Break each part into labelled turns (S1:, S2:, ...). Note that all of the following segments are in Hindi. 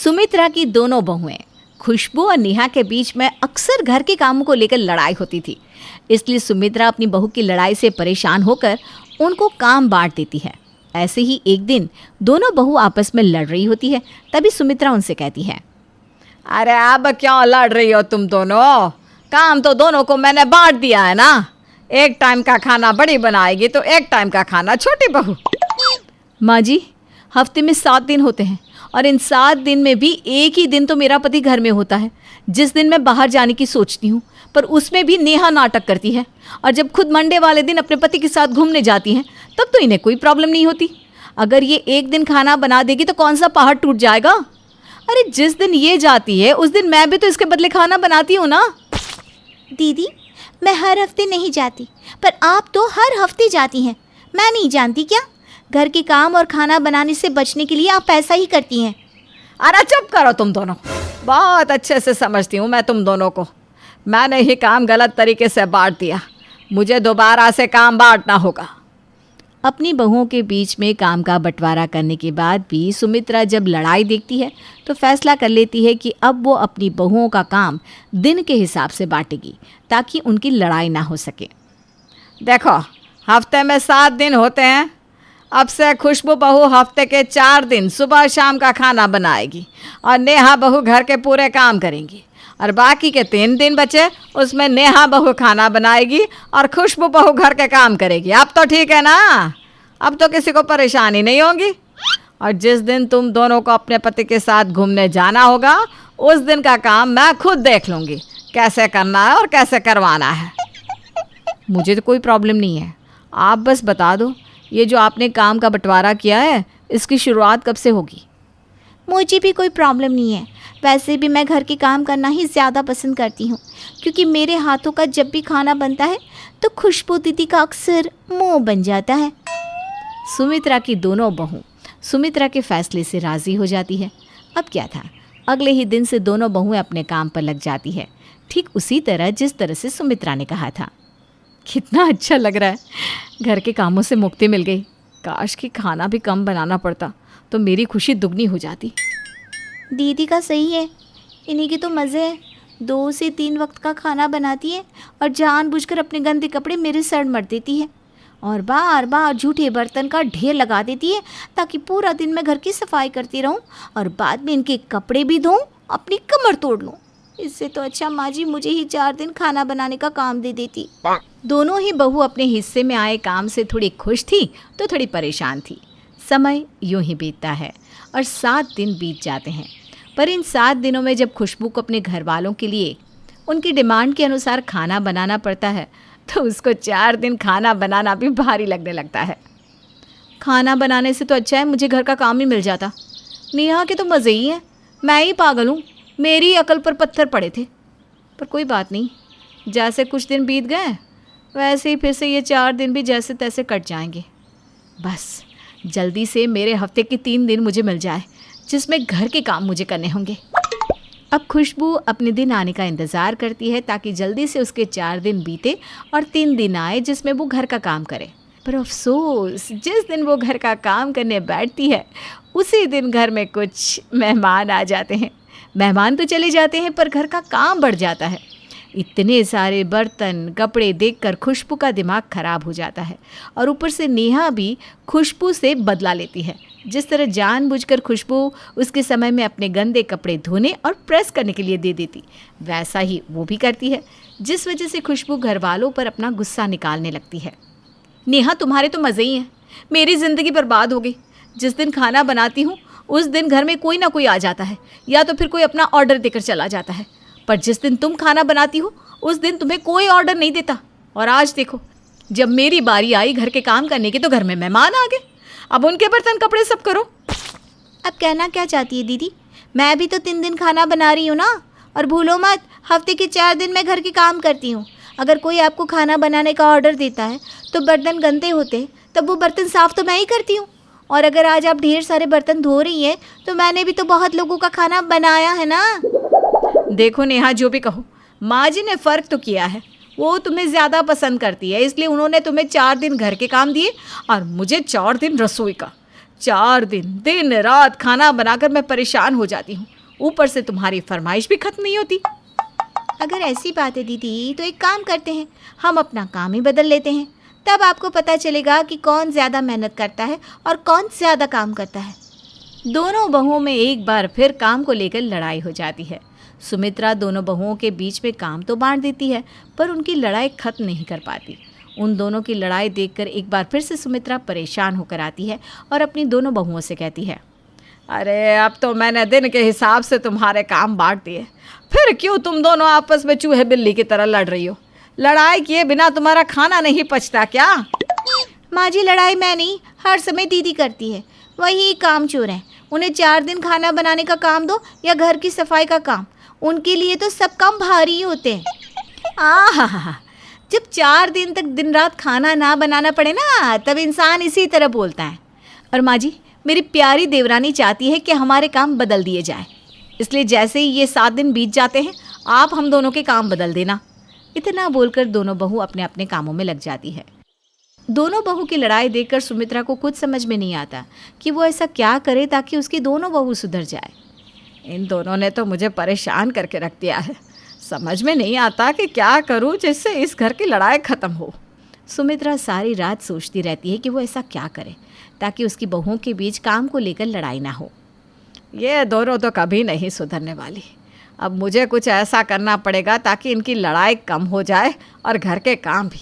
S1: सुमित्रा की दोनों बहुएं खुशबू और नेहा के बीच में अक्सर घर के कामों को लेकर लड़ाई होती थी। इसलिए सुमित्रा अपनी बहू की लड़ाई से परेशान होकर उनको काम बांट देती है। ऐसे ही एक दिन दोनों बहू आपस में लड़ रही होती है। तभी सुमित्रा उनसे कहती है,
S2: अरे अब क्यों लड़ रही हो तुम दोनों? काम तो दोनों को मैंने बांट दिया है ना। एक टाइम का खाना बड़ी बनाएगी तो एक टाइम का खाना छोटी बहू।
S1: माँ जी, हफ्ते में 7 दिन होते हैं और इन 7 दिन में भी एक ही दिन तो मेरा पति घर में होता है, जिस दिन मैं बाहर जाने की सोचती हूँ। पर उसमें भी नेहा नाटक करती है और जब खुद मंडे वाले दिन अपने पति के साथ घूमने जाती हैं तब तो इन्हें कोई प्रॉब्लम नहीं होती। अगर ये एक दिन खाना बना देगी तो कौन सा पहाड़ टूट जाएगा? अरे जिस दिन ये जाती है उस दिन मैं भी तो इसके बदले खाना बनाती हूँ ना।
S3: दीदी, मैं हर हफ्ते नहीं जाती, पर आप तो हर हफ्ते जाती हैं। मैं नहीं जानती क्या? घर के काम और खाना बनाने से बचने के लिए आप ऐसा ही करती हैं।
S2: अरे चुप करो तुम दोनों। बहुत अच्छे से समझती हूँ मैं तुम दोनों को। मैंने ही काम गलत तरीके से बांट दिया। मुझे दोबारा से काम बांटना होगा।
S1: अपनी बहुओं के बीच में काम का बंटवारा करने के बाद भी सुमित्रा जब लड़ाई देखती है तो फैसला कर लेती है कि अब वो अपनी बहुओं का काम दिन के हिसाब से बांटेगी ताकि उनकी लड़ाई ना हो सके।
S2: देखो, हफ्ते में 7 दिन होते हैं। अब से खुशबू बहू हफ्ते के 4 दिन सुबह शाम का खाना बनाएगी और नेहा बहू घर के पूरे काम करेंगी। और बाकी के 3 दिन बचे उसमें नेहा बहू खाना बनाएगी और खुशबू बहू घर के काम करेगी। अब तो ठीक है ना? अब तो किसी को परेशानी नहीं होगी। और जिस दिन तुम दोनों को अपने पति के साथ घूमने जाना होगा उस दिन का काम मैं खुद देख लूँगी, कैसे करना है और कैसे करवाना है।
S1: मुझे तो कोई प्रॉब्लम नहीं है, आप बस बता दो ये जो आपने काम का बंटवारा किया है इसकी शुरुआत कब से होगी?
S3: मुझे भी कोई प्रॉब्लम नहीं है। वैसे भी मैं घर के काम करना ही ज़्यादा पसंद करती हूँ, क्योंकि मेरे हाथों का जब भी खाना बनता है तो खुशबू दीदी का अक्सर मुँह बन जाता है।
S1: सुमित्रा की दोनों बहू सुमित्रा के फैसले से राज़ी हो जाती है। अब क्या था, अगले ही दिन से दोनों बहुएं अपने काम पर लग जाती है, ठीक उसी तरह जिस तरह से सुमित्रा ने कहा था। कितना अच्छा लग रहा है, घर के कामों से मुक्ति मिल गई। काश कि खाना भी कम बनाना पड़ता तो मेरी खुशी दुगनी हो जाती।
S3: दीदी का सही है, इन्हीं के तो मज़े हैं। 2 से 3 वक्त का खाना बनाती है और जानबूझकर अपने गंदे कपड़े मेरे सर मर देती है और बार बार झूठे बर्तन का ढेर लगा देती है ताकि पूरा दिन मैं घर की सफाई करती रहूं और बाद में इनके कपड़े भी धोऊं, अपनी कमर तोड़ लूं। इससे तो अच्छा माँ जी मुझे ही 4 दिन खाना बनाने का काम दे देती।
S1: दोनों ही बहू अपने हिस्से में आए काम से थोड़ी खुश थी तो थोड़ी परेशान थी। समय यूं ही बीतता है और 7 दिन बीत जाते हैं। पर इन 7 दिनों में जब खुशबू को अपने घर वालों के लिए उनकी डिमांड के अनुसार खाना बनाना पड़ता है तो उसको 4 दिन खाना बनाना भी भारी लगने लगता है। खाना बनाने से तो अच्छा है मुझे घर का काम ही मिल जाता। नेहा के तो मज़े ही हैं, मैं ही पागल हूँ, मेरी अकल पर पत्थर पड़े थे। पर कोई बात नहीं, जैसे कुछ दिन बीत गए वैसे ही फिर से ये 4 दिन भी जैसे तैसे कट जाएंगे। बस जल्दी से मेरे हफ्ते के 3 दिन मुझे मिल जाए जिसमें घर के काम मुझे करने होंगे। अब खुशबू अपने दिन आने का इंतज़ार करती है ताकि जल्दी से उसके 4 दिन बीते और 3 दिन आए जिसमें वो घर का काम करे। पर अफसोस, जिस दिन वो घर का काम करने बैठती है उसी दिन घर में कुछ मेहमान आ जाते हैं। मेहमान तो चले जाते हैं पर घर का काम बढ़ जाता है। इतने सारे बर्तन कपड़े देखकर खुशबू का दिमाग ख़राब हो जाता है और ऊपर से नेहा भी खुशबू से बदला लेती है। जिस तरह जानबूझकर खुशबू उसके समय में अपने गंदे कपड़े धोने और प्रेस करने के लिए दे देती, वैसा ही वो भी करती है, जिस वजह से खुशबू घर वालों पर अपना गुस्सा निकालने लगती है। नेहा, तुम्हारे तो मज़े ही हैं, मेरी ज़िंदगी बर्बाद हो गई। जिस दिन खाना बनाती हूँ उस दिन घर में कोई ना कोई आ जाता है या तो फिर कोई अपना ऑर्डर देकर चला जाता है, पर जिस दिन तुम खाना बनाती हो उस दिन तुम्हें कोई ऑर्डर नहीं देता। और आज देखो, जब मेरी बारी आई घर के काम करने की तो घर में मेहमान आ गए। अब उनके बर्तन कपड़े सब करो।
S3: अब कहना क्या चाहती है दीदी? मैं भी तो 3 दिन खाना बना रही हूँ ना। और भूलो मत, हफ्ते के 4 दिन मैं घर के काम करती हूँ। अगर कोई आपको खाना बनाने का ऑर्डर देता है तो बर्तन गंदे होते हैं, तब वो बर्तन साफ़ तो मैं ही करती हूँ। और अगर आज आप ढेर सारे बर्तन धो रही हैं तो मैंने भी तो बहुत लोगों का खाना बनाया है ना।
S1: देखो नेहा, जो भी कहो, माँ जी ने फ़र्क तो किया है। वो तुम्हें ज़्यादा पसंद करती है, इसलिए उन्होंने तुम्हें 4 दिन घर के काम दिए और मुझे 4 दिन रसोई का। 4 दिन दिन रात खाना बनाकर मैं परेशान हो जाती हूँ, ऊपर से तुम्हारी फरमाइश भी खत्म नहीं होती।
S3: अगर ऐसी बात है दीदी तो एक काम करते हैं, हम अपना काम ही बदल लेते हैं। तब आपको पता चलेगा कि कौन ज़्यादा मेहनत करता है और कौन ज़्यादा काम करता है।
S1: दोनों बहुओं में एक बार फिर काम को लेकर लड़ाई हो जाती है। सुमित्रा दोनों बहुओं के बीच में काम तो बांट देती है, पर उनकी लड़ाई खत्म नहीं कर पाती। उन दोनों की लड़ाई देखकर एक बार फिर से सुमित्रा परेशान होकर आती है और अपनी दोनों बहुओं से कहती है,
S2: अरे अब तो मैंने दिन के हिसाब से तुम्हारे काम बांट दिए, फिर क्यों तुम दोनों आपस में चूहे बिल्ली की तरह लड़ रही हो? लड़ाई किए बिना तुम्हारा खाना नहीं पचता क्या?
S3: माँ जी, लड़ाई मैं नहीं, हर समय दीदी करती है। वही काम चोर हैं। उन्हें 4 दिन खाना बनाने का काम दो या घर की सफाई का काम, उनके लिए तो सब काम भारी होते हैं।
S1: आहा, जब 4 दिन तक दिन रात खाना ना बनाना पड़े ना, तब इंसान इसी तरह बोलता है। और माँ जी, मेरी प्यारी देवरानी चाहती है कि हमारे काम बदल दिए जाए, इसलिए जैसे ही ये 7 दिन बीत जाते हैं, आप हम दोनों के काम बदल देना। इतना बोलकर दोनों बहू अपने अपने कामों में लग जाती है। दोनों बहू की लड़ाई देखकर सुमित्रा को कुछ समझ में नहीं आता कि वो ऐसा क्या करे ताकि उसकी दोनों बहू सुधर जाए।
S2: इन दोनों ने तो मुझे परेशान करके रख दिया है। समझ में नहीं आता कि क्या करूं जिससे इस घर की लड़ाई ख़त्म हो।
S1: सुमित्रा सारी रात सोचती रहती है कि वो ऐसा क्या करे ताकि उसकी बहुओं के बीच काम को लेकर लड़ाई ना हो।
S2: ये दोनों तो कभी नहीं सुधरने वाली। अब मुझे कुछ ऐसा करना पड़ेगा ताकि इनकी लड़ाई कम हो जाए और घर के काम भी।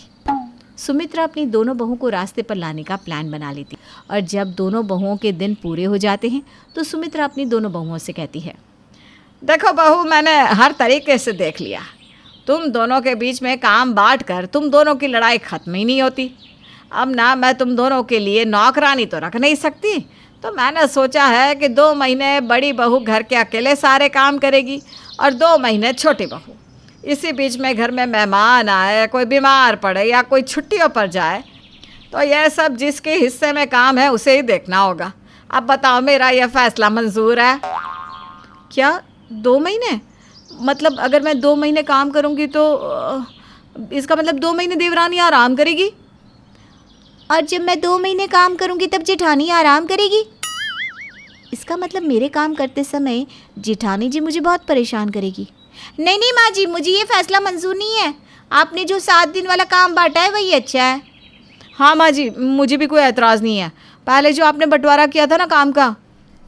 S1: सुमित्रा अपनी दोनों बहुओं को रास्ते पर लाने का प्लान बना लेती और जब दोनों बहुओं के दिन पूरे हो जाते हैं तो सुमित्रा अपनी दोनों बहुओं से कहती है,
S2: देखो बहू, मैंने हर तरीके से देख लिया। तुम दोनों के बीच में काम बांट कर तुम दोनों की लड़ाई ख़त्म ही नहीं होती। अब ना मैं तुम दोनों के लिए नौकरानी तो रख नहीं सकती, तो मैंने सोचा है कि 2 महीने बड़ी बहू घर के अकेले सारे काम करेगी और 2 महीने छोटी बहू। इसी बीच में घर में मेहमान आए, कोई बीमार पड़े या कोई छुट्टियों पर जाए, तो यह सब जिसके हिस्से में काम है उसे ही देखना होगा। अब बताओ, मेरा यह फैसला मंजूर है?
S1: क्या 2 महीने? मतलब अगर मैं 2 महीने काम करूँगी तो इसका मतलब 2 महीने देवरानी आराम करेगी?
S3: और जब मैं 2 महीने काम करूँगी तब जेठानी आराम करेगी? इसका मतलब मेरे काम करते समय जेठानी जी मुझे बहुत परेशान करेगी। नहीं नहीं माँ जी, मुझे ये फैसला मंजूर नहीं है। आपने जो 7 दिन वाला काम बांटा है वही अच्छा है।
S2: हाँ माँ जी, मुझे भी कोई एतराज़ नहीं है। पहले जो आपने बंटवारा किया था ना काम का,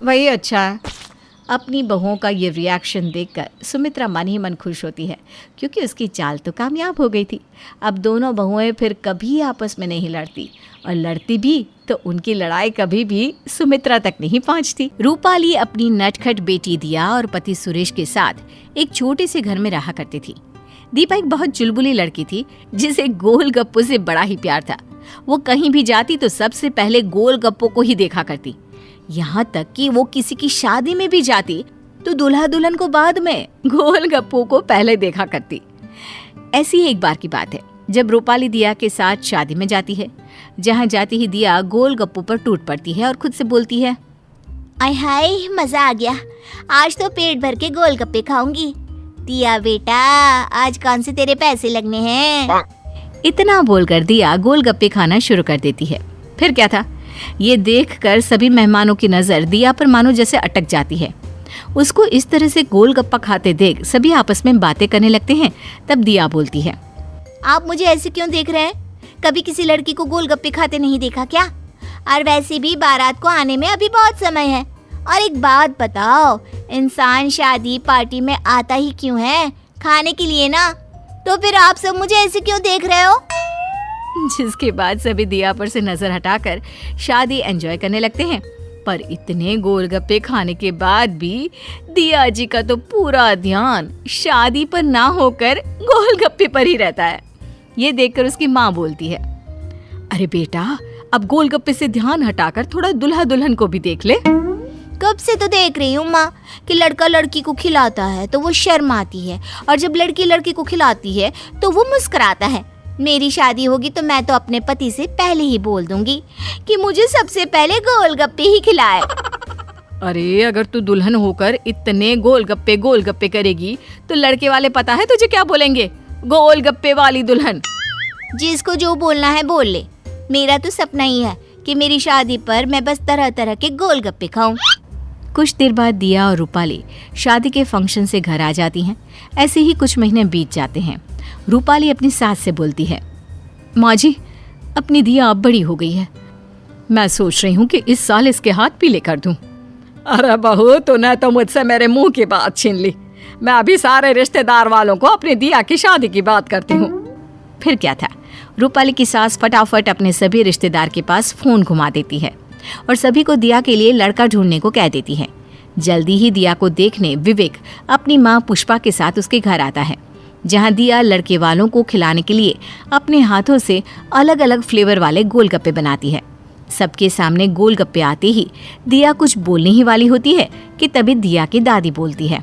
S2: वही अच्छा है।
S1: अपनी बहुओं का ये रिएक्शन देखकर सुमित्रा मन ही मन खुश होती है, क्योंकि उसकी चाल तो कामयाब हो गई थी। अब दोनों बहुएं फिर कभी आपस में नहीं लड़ती, और लड़ती भी तो उनकी लड़ाई कभी भी सुमित्रा तक नहीं पहुंचती। रूपाली अपनी नटखट बेटी दिया और पति सुरेश के साथ एक छोटे से घर में रहा करती थी। दीपा एक बहुत चुलबुली लड़की थी, जिसे गोलगप्पों से बड़ा ही प्यार था। वो कहीं भी जाती तो सबसे पहले गोलगप्पों को ही देखा करती। यहाँ तक कि वो किसी की शादी में भी जाती तो दूल्हा दुल्हन को बाद में, गोलगप्पों को पहले देखा करती। ऐसी ही एक बार की बात है जब रूपाली दिया के साथ शादी में जाती है। जहाँ जाती ही दिया गोलगप्पों पर टूट पड़ती है और खुद से बोलती है,
S3: आय हाय, मजा आ गया, आज तो पेट भर के गोलगप्पे खाऊंगी। दिया बेटा, आज कौन से तेरे पैसे लगने हैं?
S1: इतना बोलकर दिया गोलगप्पे खाना शुरू कर देती है। फिर क्या था, ये देखकर सभी मेहमानों की नज़र दिया पर मानो जैसे अटक जाती है। उसको इस तरह से गोलगप्पा खाते देख सभी आपस में बातें करने लगते हैं। तब दिया बोलती है,
S3: आप मुझे ऐसे क्यों देख रहे हैं? कभी किसी लड़की को गोलगप्पे खाते नहीं देखा क्या? और वैसे भी बारात को आने में अभी बहुत समय है। और एक बात बताओ, इंसान शादी पार्टी में आता ही क्यों है? खाने के लिए ना। तो फिर आप सब मुझे ऐसे क्यों देख रहे हो?
S1: जिसके बाद सभी दिया पर से नजर हटाकर शादी एंजॉय करने लगते हैं। पर इतने गोलगप्पे खाने के बाद भी दिया जी का तो पूरा ध्यान शादी पर ना होकर गोलगप्पे पर ही रहता है। ये देखकर उसकी माँ बोलती है, अरे बेटा, अब गोलगप्पे से ध्यान हटाकर थोड़ा दुल्हा दुल्हन को भी देख ले।
S3: कब से तो देख रही हूँ माँ कि लड़का लड़की को खिलाता है तो वो शर्म आती है, और जब लड़की लड़की को खिलाती है तो वो मुस्कुराता है। मेरी शादी होगी तो मैं तो अपने पति से पहले ही बोल दूंगी कि मुझे सबसे पहले गोलगप्पे ही खिलाए।
S1: अरे अगर तू दुल्हन होकर इतने गोलगप्पे करेगी तो लड़के वाले पता है तुझे क्या बोलेंगे? गोलगप्पे वाली दुल्हन।
S3: जिसको जो बोलना है बोल ले। मेरा तो सपना ही है कि मेरी शादी पर मैं बस तरह तरह के गोलगप्पे खाऊं।
S1: कुछ देर बाद दिया और रूपाली शादी के फंक्शन से घर आ जाती हैं। ऐसे ही कुछ महीने बीत जाते हैं। रूपाली अपनी सास से बोलती है, माँ जी, अपनी दिया अब बड़ी हो गई है। मैं सोच रही हूँ कि इस साल इसके हाथ पीले कर दूँ।
S2: अरे बहू, तूने तो मुझसे मेरे मुंह की बात छीन ली। मैं अभी सारे रिश्तेदार वालों को अपनी दिया की शादी की बात करती हूँ।
S1: फिर क्या था, रूपाली की सास फटाफट अपने सभी रिश्तेदार के पास फोन घुमा देती है और सभी को दिया के लिए लड़का ढूंढने को कह देती है। जल्दी ही दिया को देखने विवेक अपनी माँ पुष्पा के साथ उसके घर आता है, जहाँ दिया लड़के वालों को खिलाने के लिए अपने हाथों से अलग अलग फ्लेवर वाले गोलगप्पे बनाती है। सबके सामने गोलगप्पे आते ही दिया कुछ बोलने ही वाली होती है कि तभी दिया की दादी बोलती है,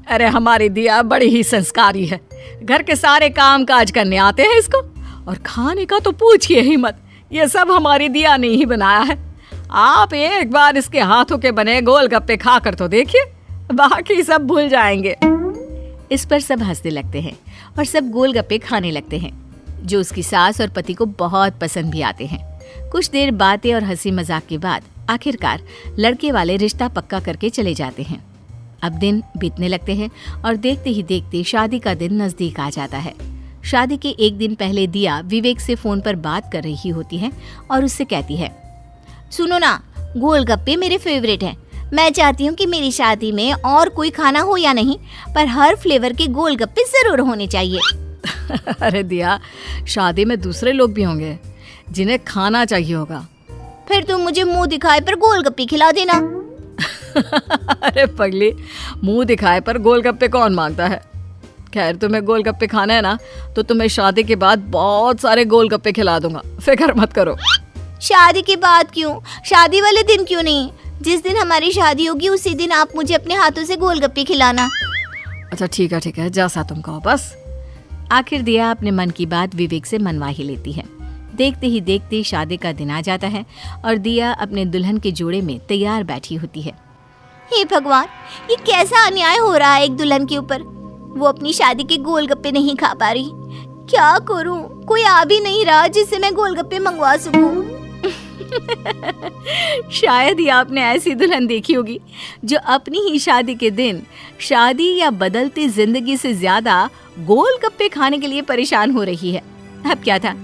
S2: अरे हमारी दिया बड़ी ही संस्कारी है। घर के सारे काम काज करने आते हैं इसको, और खाने का तो पूछिए ही मत। ये सब हमारी दिया ने ही बनाया है। आप एक बार इसके हाथों के बने गोलगप्पे खा कर तो देखिए, बाकी सब भूल जाएंगे।
S1: इस पर सब हंसने लगते हैं और सब गोलगप्पे खाने लगते हैं, जो उसकी सास और पति को बहुत पसंद भी आते हैं। कुछ देर बातें और हंसी मजाक के बाद आखिरकार लड़के वाले रिश्ता पक्का करके चले जाते हैं। अब दिन बीतने लगते हैं और देखते ही देखते शादी का दिन नजदीक आ जाता है। शादी के एक दिन पहले दिया विवेक से फोन पर बात कर रही होती है और उससे कहती है,
S3: सुनो ना, गोलगप्पे मेरे फेवरेट हैं। मैं चाहती हूँ कि मेरी शादी में और कोई खाना हो या नहीं, पर हर फ्लेवर के गोलगप्पे जरूर होने चाहिए।
S2: अरे दिया, शादी में दूसरे लोग भी होंगे जिन्हें खाना चाहिए होगा।
S3: फिर तुम मुझे मुंह दिखाए पर गोलगप्पे खिला देना।
S2: अरे पगली, मुंह दिखाए पर गोलगप्पे कौन मांगता है। खैर, तुम्हें गोलगप्पे खाना है ना, तो तुम्हें शादी के बाद बहुत सारे गोलगप्पे खिला दूंगा, फिक्र मत करो।
S3: शादी के बाद क्यों? शादी वाले दिन क्यों नहीं? जिस दिन हमारी शादी होगी उसी दिन आप मुझे अपने हाथों से गोलगप्पे खिलाना।
S2: अच्छा ठीक है, जैसा तुम कहो बस।
S1: आखिर दिया अपने मन की बात विवेक से मनवा ही लेती है। देखते ही देखते शादी का दिन आ जाता है और दिया अपने दुल्हन के जोड़े में तैयार बैठी होती है।
S3: हे भगवान, ये कैसा अन्याय हो रहा है एक दुल्हन के ऊपर। वो अपनी शादी के गोलगप्पे नहीं खा पा रही। क्या करूं? कोई आ भी नहीं रहा जिससे मैं गोलगप्पे मंगवा सकूं।
S1: शायद ही आपने ऐसी दुल्हन देखी होगी जो अपनी ही शादी के दिन शादी या बदलती जिंदगी से ज्यादा गोलगप्पे खाने के लिए परेशान हो रही है। अब क्या था,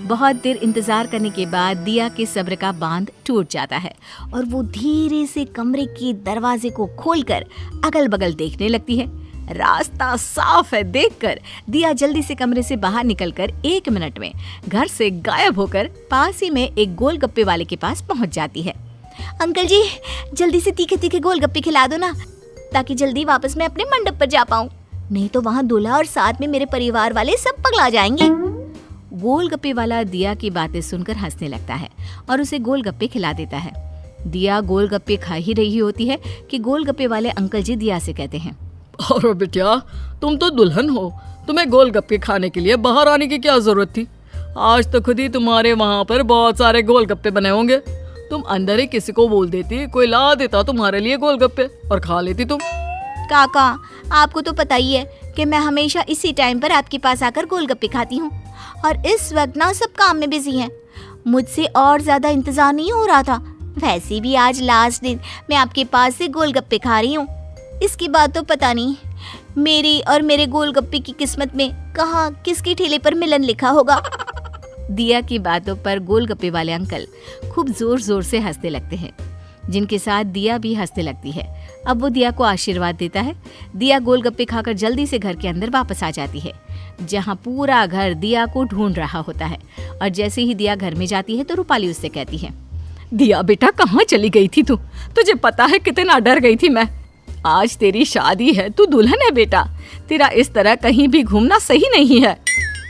S1: बहुत देर इंतजार करने के बाद दिया के सब्र का बांध टूट जाता है और वो धीरे से कमरे के दरवाजे को खोलकर अगल बगल देखने लगती है। रास्ता साफ है देखकर दिया जल्दी से कमरे से बाहर निकलकर 1 मिनट में घर से गायब होकर पास ही में एक गोलगप्पे वाले के पास पहुंच जाती है।
S3: अंकल जी, जल्दी से तीखे तीखे गोलगप्पे खिला दो ना, ताकि जल्दी वापस मैं अपने मंडप पर जा पाऊं। नहीं तो वहाँ दूल्हा और साथ में मेरे परिवार वाले सब पगला जाएंगे।
S1: गोलगप्पे वाला दिया की बातें सुनकर हंसने लगता है और उसे गोलगप्पे खिला देता है। दिया गोलगप्पे खा ही रही होती है कि गोलगप्पे वाले अंकल जी दिया से कहते हैं,
S2: अरे बिटिया, तुम तो दुल्हन हो, तुम्हें गोलगप्पे खाने के लिए बाहर आने की क्या जरूरत थी। आज तो खुद ही तुम्हारे वहाँ पर बहुत सारे गोलगप्पे बने होंगे। तुम अंदर ही किसी को बोल देती, कोई ला देता तुम्हारे लिए गोलगप्पे और खा लेती तुम।
S3: काका, आपको तो पता ही है कि मैं हमेशा इसी टाइम पर आपके पास आकर गोलगप्पे खाती हूँ, और इस वक्त ना सब काम में बिजी हैं। मुझसे और ज्यादा इंतजार नहीं हो रहा था। वैसे भी आज लास्ट दिन मैं आपके पास से गोलगप्पे खा रही हूँ। इसके बाद तो पता नहीं मेरी और मेरे गोलगप्पे की किस्मत में कहाँ किसके ठेले पर मिलन लिखा होगा।
S1: दिया की बातों पर गोलगप्पे वाले अंकल खूब जोर जोर से हंसने लगते हैं, जिनके साथ दिया भी हंसने लगती है। अब वो दिया को आशीर्वाद देता है। दिया गोलगप्पे खाकर जल्दी से घर के अंदर वापस आ जाती है, जहाँ पूरा घर दिया को ढूंढ रहा होता है। और जैसे ही दिया घर में जाती है तो रूपाली उससे कहती है,
S2: दिया बेटा, कहाँ चली गई थी तू? तुझे पता है कितना डर गई थी मैं। आज तेरी शादी है, तू दुल्हन है बेटा, तेरा इस तरह कहीं भी घूमना सही नहीं है।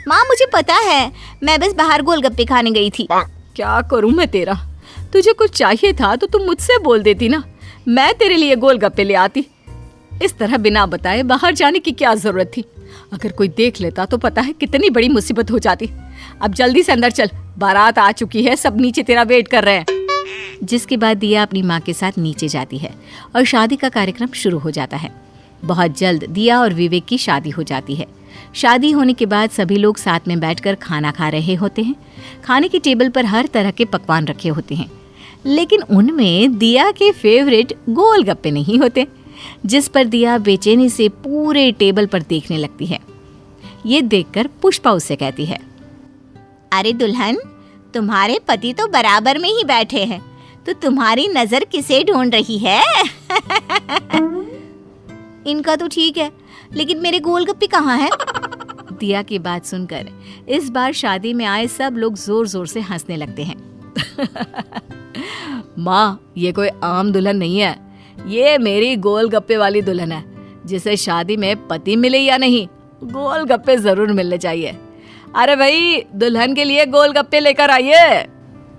S3: माँ, मुझे पता है, मैं बस बाहर गोलगप्पे खाने गई थी।
S2: क्या करूँ मैं तेरा? तुझे कुछ चाहिए था तो तुम मुझसे बोल देती ना, मैं तेरे लिए गोलगप्पे ले आती। इस तरह बिना बताए बाहर जाने की क्या जरूरत थी? अगर कोई देख लेता तो पता है कितनी बड़ी मुसीबत हो जाती। अब जल्दी से अंदर चल, बारात आ चुकी है, सब नीचे तेरा वेट कर रहे हैं।
S1: जिसके बाद दिया अपनी माँ के साथ नीचे जाती है और शादी का कार्यक्रम शुरू हो जाता है। बहुत जल्द दिया और विवेक की शादी हो जाती है। शादी होने के बाद सभी लोग साथ में बैठकर खाना खा रहे होते हैं। खाने की टेबल पर हर तरह के पकवान रखे होते हैं, लेकिन उनमें दिया के फेवरेट गोलगप्पे नहीं होते, जिस पर दिया बेचैनी से पूरे टेबल पर देखने लगती है। ये देखकर पुष्पा उससे कहती है,
S3: अरे दुल्हन, तुम्हारे पति तो बराबर में ही बैठे हैं, तो तुम्हारी नजर किसे ढूंढ रही है? इनका तो ठीक है, लेकिन मेरे गोलगप्पे कहाँ हैं?
S1: दिया की बात सुनकर इस बार शादी में आए सब लोग जोर जोर से हंसने लगते हैं। माँ, ये कोई आम दुल्हन नहीं है, ये मेरी गोलगप्पे वाली दुल्हन है, जिसे शादी में पति मिले या नहीं, गोलगप्पे जरूर मिलने चाहिए। अरे भाई, दुल्हन के लिए गोलगप्पे लेकर आइए।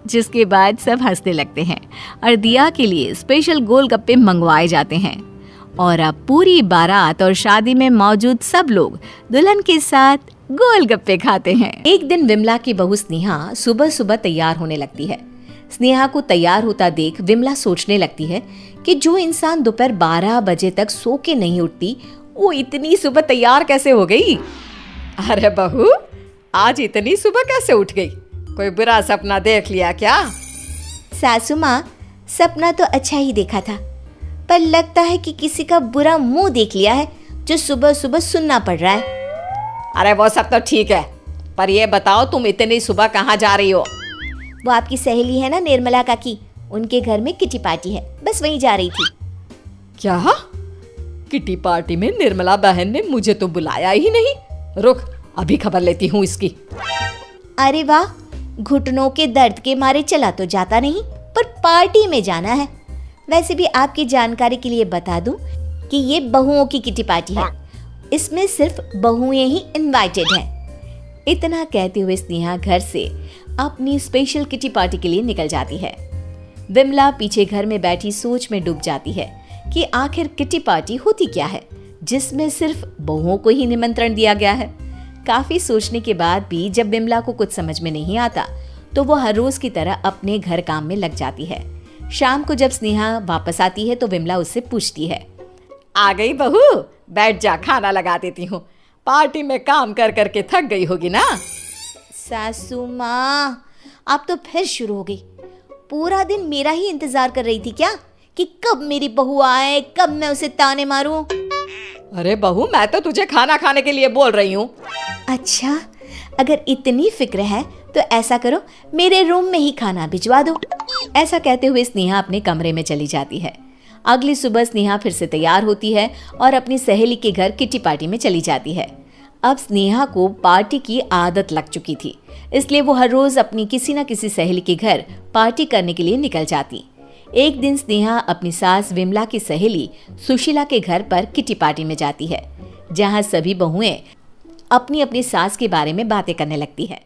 S1: जिसके बाद सब हंसने लगते हैं और दिया के लिए स्पेशल गोलगप्पे मंगवाए जाते हैं। और अब पूरी बारात और शादी में मौजूद सब लोग दुल्हन के साथ गोलगप्पे खाते हैं। एक दिन विमला की बहू स्नेहा सुबह सुबह तैयार होने लगती है। स्नेहा को तैयार होता देख विमला सोचने लगती है कि जो इंसान दोपहर 12 बजे तक सो के नहीं उठती, वो इतनी सुबह तैयार कैसे हो गई?
S2: अरे बहू, आज इतनी सुबह कैसे उठ गई? कोई बुरा सपना देख लिया क्या?
S3: सासू माँ, सपना तो अच्छा ही देखा था, पर लगता है कि किसी का बुरा मुंह देख लिया है, जो सुबह सुबह सुनना पड़ रहा है।
S2: अरे वो सब तो ठीक है, पर ये बताओ तुम इतनी सुबह कहाँ जा रही हो?
S3: वो आपकी सहेली है ना, निर्मला काकी, उनके घर में किटी पार्टी है, बस वहीं जा रही थी।
S2: क्या? किटी पार्टी में निर्मला बहन ने मुझे तो बुलाया ही नहीं। रुक, अभी खबर लेती हूँ इसकी।
S3: अरे वाह, घुटनों के दर्द के मारे चला तो जाता नहीं, पर पार्टी में जाना है। वैसे भी आपकी जानकारी के लिए बता दूं कि ये बहुओं की किटी पार्टी है, इसमें सिर्फ बहुएं ही इनवाइटेड हैं। इतना कहते हुए स्नेहा घर से अपनी स्पेशल किटी पार्टी के लिए निकल जाती है। विमला पीछे घर में बैठी सोच में डूब जाती है कि आखिर किटी पार्टी होती क्या है, जिसमें सिर्फ बहुओं को ही निमंत्रण दिया गया है। काफी सोचने के बाद भी जब विमला को कुछ समझ में नहीं आता, तो वो हर रोज की तरह अपने घर काम में लग जाती है। शाम को जब स्नेहा वापस आती है तो विमला उससे पूछती है,
S2: आ गई बहू? बैठ जा, खाना लगा देती हूँ। पार्टी में काम कर करके थक गई होगी ना?
S3: सासू माँ, आप तो फिर शुरू हो गई। पूरा दिन मेरा ही इंतजार कर रही थी क्या, कि कब मेरी बहू आए, कब मैं उसे ताने मारूं?
S2: अरे बहू, मैं तो तुझे खाना खाने के लिए बोल रही हूँ।
S3: अच्छा, अगर इतनी फिक्र है तो ऐसा करो, मेरे रूम में ही खाना भिजवा दो।
S1: ऐसा कहते हुए स्नेहा अपने कमरे में चली जाती है। अगली सुबह स्नेहा फिर से तैयार होती है और अपनी सहेली के घर किटी पार्टी में चली जाती है। अब स्नेहा को पार्टी की आदत लग चुकी थी, इसलिए वो हर रोज अपनी किसी न किसी सहेली के घर पार्टी करने के लिए निकल जाती। एक दिन स्नेहा अपनी सास विमला की सहेली सुशीला के घर पर किटी पार्टी में जाती है, जहां सभी बहुएं अपनी अपनी सास के बारे में बातें करने लगती है।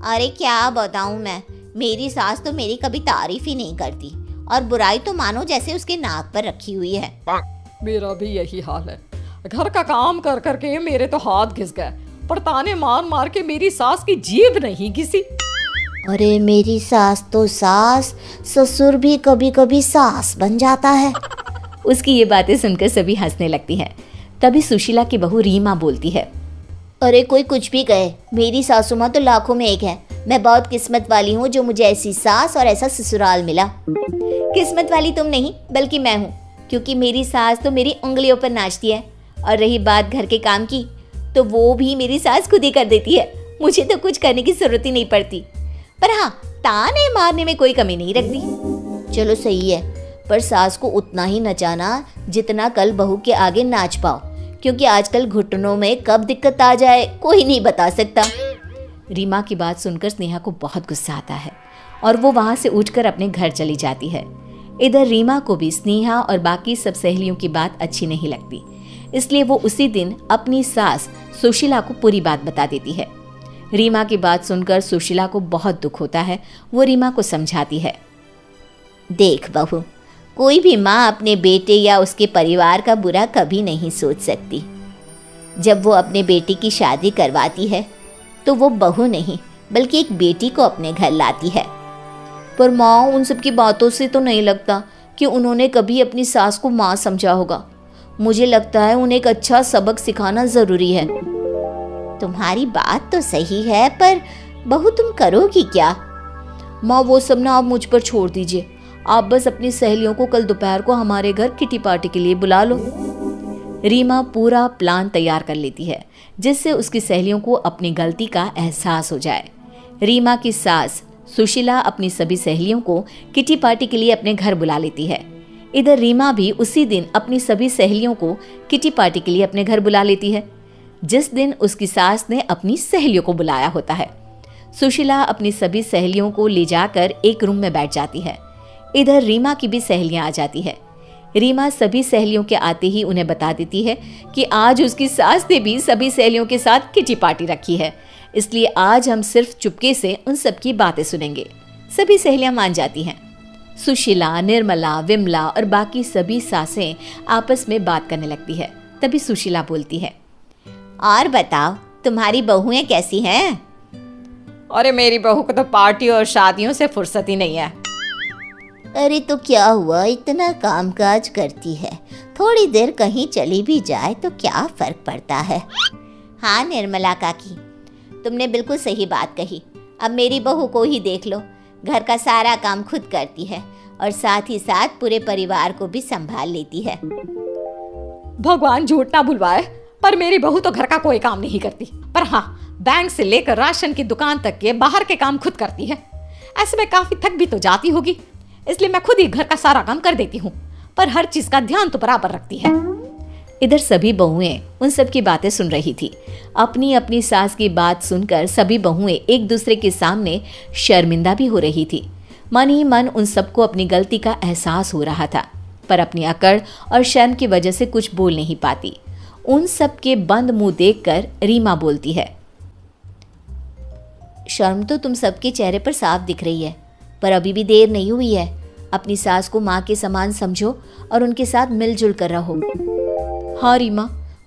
S3: अरे क्या बताऊं मैं, मेरी सास तो मेरी कभी तारीफ ही नहीं करती, और बुराई तो मानो जैसे उसके नाक पर रखी हुई है।
S2: मेरा भी यही हाल है। घर का काम कर करके मेरे तो हाथ घिस गए, पर ताने मार मार के मेरी सास की जीभ नहीं घिसी।
S3: अरे मेरी सास तो सास, ससुर भी कभी कभी सास बन जाता है।
S1: उसकी ये बातें सुनकर सभी हंसने लगती हैं। तभी सुशीला की बहू रीमा बोलती है,
S3: अरे कोई कुछ भी कहे, मेरी सासू माँ तो लाखों में एक है। मैं बहुत किस्मत वाली हूँ जो मुझे ऐसी सास और ऐसा ससुराल मिला। किस्मत वाली तुम नहीं, बल्कि मैं हूँ, क्योंकि मेरी सास तो मेरी उंगलियों पर नाचती है, और रही बात घर के काम की, तो वो भी मेरी सास खुद ही कर देती है। मुझे तो कुछ करने की जरूरत ही नहीं पड़ती, पर हाँ, ताने मारने में कोई कमी नहीं रखती। चलो सही है, पर सास को उतना ही नचाना जितना कल बहू के आगे नाच पाओ, क्योंकि आजकल घुटनों में कब दिक्कत आ जाए कोई नहीं बता सकता।
S1: रीमा की बात सुनकर स्नेहा को बहुत गुस्सा आता है और वो वहां से उठकर अपने घर चली जाती है। इधर रीमा को भी स्नेहा और बाकी सब सहेलियों की बात अच्छी नहीं लगती, इसलिए वो उसी दिन अपनी सास सुशीला को पूरी बात बता देती है। रीमा की बात सुनकर सुशीला को बहुत दुख होता है। वो रीमा को समझाती है,
S3: देख बहू, कोई भी माँ अपने बेटे या उसके परिवार का बुरा कभी नहीं सोच सकती। जब वो अपने बेटे की शादी करवाती है तो वो बहू नहीं बल्कि एक बेटी को अपने घर लाती है। पर माँ, उन सब की बातों से तो नहीं लगता कि उन्होंने कभी अपनी सास को माँ समझा होगा। मुझे लगता है उन्हें एक अच्छा सबक सिखाना ज़रूरी है। तुम्हारी बात तो सही है, पर बहू तुम करोगी क्या?
S2: माँ वो सब ना आप मुझ पर छोड़ दीजिए। आप बस अपनी सहेलियों को कल दोपहर को हमारे घर किटी पार्टी के लिए बुला लो।
S1: रीमा पूरा प्लान तैयार कर लेती है जिससे उसकी सहेलियों को अपनी गलती का एहसास हो जाए। रीमा की सास सुशीला अपनी सभी सहेलियों को किटी पार्टी के लिए अपने घर बुला लेती है। इधर रीमा भी उसी दिन अपनी सभी सहेलियों को किटी पार्टी के लिए अपने घर बुला लेती है जिस दिन उसकी सास ने अपनी सहेलियों को बुलाया होता है। सुशीला अपनी सभी सहेलियों को ले जाकर एक रूम में बैठ जाती है। इधर रीमा की भी सहेलियां आ जाती है। रीमा सभी सहेलियों के आते ही उन्हें बता देती है कि आज उसकी सास ने भी सभी सहेलियों के साथ किटी पार्टी रखी है, इसलिए आज हम सिर्फ चुपके से उन सब की बातें सुनेंगे। सभी सहेलियां मान जाती हैं। सुशीला, निर्मला, विमला और बाकी सभी सासें आपस में बात करने लगती है। तभी सुशीला बोलती है,
S3: और बताओ तुम्हारी बहुएं कैसी हैं?
S2: अरे मेरी बहू को तो पार्टी और शादियों से फुर्सत ही नहीं है।
S3: अरे तो क्या हुआ, इतना कामकाज करती है, थोड़ी देर कहीं चली भी जाए तो क्या फर्क पड़ता है। हाँ निर्मला काकी, तुमने बिल्कुल सही बात कही। अब मेरी बहू को ही देख लो, घर का सारा काम खुद करती है और साथ ही साथ पूरे परिवार को भी संभाल लेती है।
S2: भगवान झूठ ना बुलवाए, पर मेरी बहू तो घर का कोई काम नहीं करती, पर हाँ बैंक से लेकर राशन की दुकान तक के बाहर के काम खुद करती है। ऐसे में काफी थक भी तो जाती होगी, इसलिए मैं खुद ही घर का सारा काम कर देती हूँ, पर हर चीज का ध्यान तो बराबर रखती है।
S1: इधर सभी बहुएं उन सब की बातें सुन रही थी। अपनी अपनी सास की बात सुनकर सभी बहुएं एक दूसरे के सामने शर्मिंदा भी हो रही थी। मन ही मन उन सबको अपनी गलती का एहसास हो रहा था, पर अपनी अकड़ और शर्म की वजह से कुछ बोल नहीं पाती। उन सब के बंद मुंह देखकर रीमा बोलती है,
S3: शर्म तो तुम सबके चेहरे पर साफ दिख रही है, पर अभी भी देर नहीं हुई है। अपनी सास को माँ के समान समझो और उनके साथ मिलजुल कर रहो।
S1: हाँ रीमा,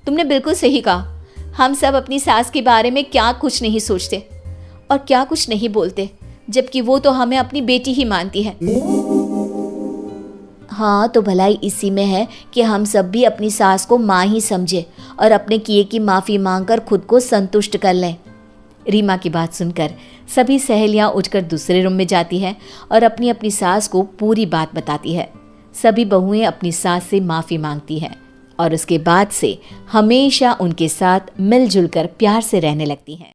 S1: तुमने बिल्कुल सही कहा। हम सब अपनी सास के बारे में क्या कुछ नहीं सोचते और क्या कुछ नहीं बोलते, जबकि वो तो हमें अपनी बेटी ही मानती है।
S3: हाँ तो भलाई इसी में है कि हम सब भी अपनी सास को माँ ही समझे और अपने किए की माफ़ी मांगकर खुद को संतुष्ट कर लें।
S1: रीमा की बात सुनकर सभी सहेलियां उठकर दूसरे रूम में जाती हैं और अपनी अपनी सास को पूरी बात बताती है। सभी बहुएं अपनी सास से माफ़ी मांगती हैं और उसके बाद से हमेशा उनके साथ मिलजुल कर प्यार से रहने लगती हैं।